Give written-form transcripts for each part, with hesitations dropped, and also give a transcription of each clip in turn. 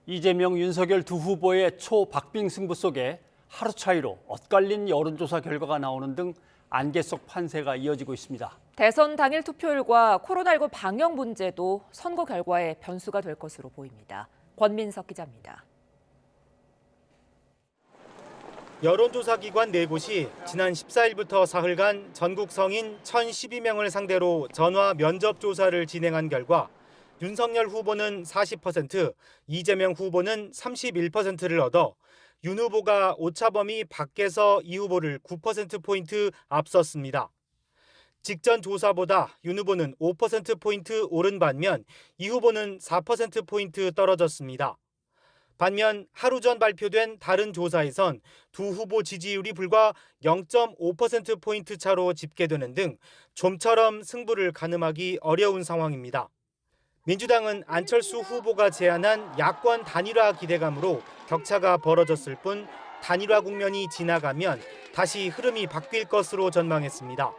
이재명, 윤석열 두 후보의 초박빙 승부 속에 하루 차이로 엇갈린 여론조사 결과가 나오는 등 안개 속 판세가 이어지고 있습니다. 대선 당일 투표율과 코로나19 방역 문제도 선거 결과의 변수가 될 것으로 보입니다. 권민석 기자입니다. 여론조사 기관 4곳이 지난 14일부터 사흘간 전국 성인 1,012명을 상대로 전화 면접 조사를 진행한 결과 윤석열 후보는 40%, 이재명 후보는 31%를 얻어 윤 후보가 오차범위 밖에서 이 후보를 9%포인트 앞섰습니다. 직전 조사보다 윤 후보는 5%포인트 오른 반면 이 후보는 4%포인트 떨어졌습니다. 반면 하루 전 발표된 다른 조사에선 두 후보 지지율이 불과 0.5%포인트 차로 집계되는 등 좀처럼 승부를 가늠하기 어려운 상황입니다. 민주당은 안철수 후보가 제안한 야권 단일화 기대감으로 격차가 벌어졌을 뿐 단일화 국면이 지나가면 다시 흐름이 바뀔 것으로 전망했습니다.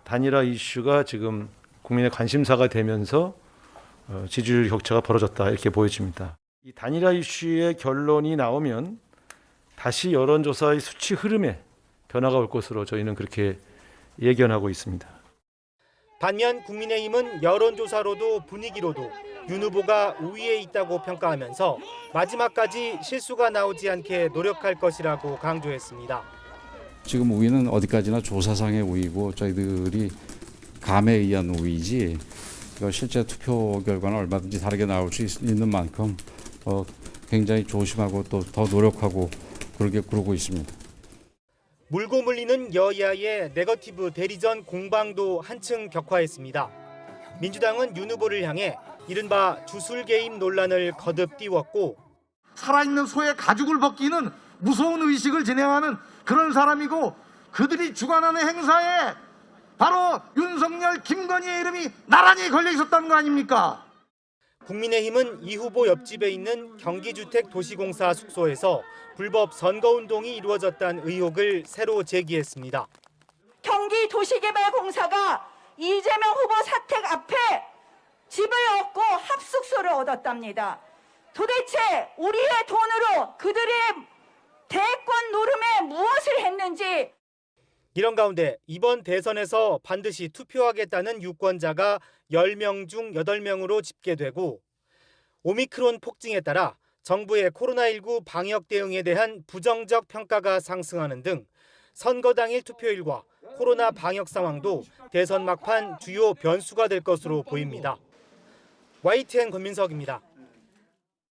단일화 이슈가 지금 국민의 관심사가 되면서 지지율 격차가 벌어졌다 이렇게 보여집니다. 이 단일화 이슈의 결론이 나오면 다시 여론조사의 수치 흐름에 변화가 올 것으로 저희는 그렇게 예견하고 있습니다. 반면 국민의힘은 여론조사로도 분위기로도 윤 후보가 우위에 있다고 평가하면서 마지막까지 실수가 나오지 않게 노력할 것이라고 강조했습니다. 지금 우위는 어디까지나 조사상의 우위고 저희들이 감에 의한 우위지 실제 투표 결과는 얼마든지 다르게 나올 수 있는 만큼 굉장히 조심하고 또 더 노력하고 그러고 있습니다. 물고 물리는 여야의 네거티브 대리전 공방도 한층 격화했습니다. 민주당은 윤 후보를 향해 이른바 주술 개입 논란을 거듭 띄웠고 살아있는 소의 가죽을 벗기는 무서운 의식을 진행하는 그런 사람이고 그들이 주관하는 행사에 바로 윤석열, 김건희의 이름이 나란히 걸려 있었다는 거 아닙니까? 국민의힘은 이 후보 옆집에 있는 경기주택도시공사 숙소에서 불법 선거운동이 이루어졌다는 의혹을 새로 제기했습니다. 경기도시개발공사가 이재명 후보 사택 앞에 집을 얻고 합숙소를 얻었답니다. 도대체 우리의 돈으로 그들의 대권 노름에 무엇을 했는지. 이런 가운데 이번 대선에서 반드시 투표하겠다는 유권자가 10명 중 8명으로 집계되고 오미크론 폭증에 따라 정부의 코로나19 방역 대응에 대한 부정적 평가가 상승하는 등 선거 당일 투표율과 코로나 방역 상황도 대선 막판 주요 변수가 될 것으로 보입니다. YTN 권민석입니다.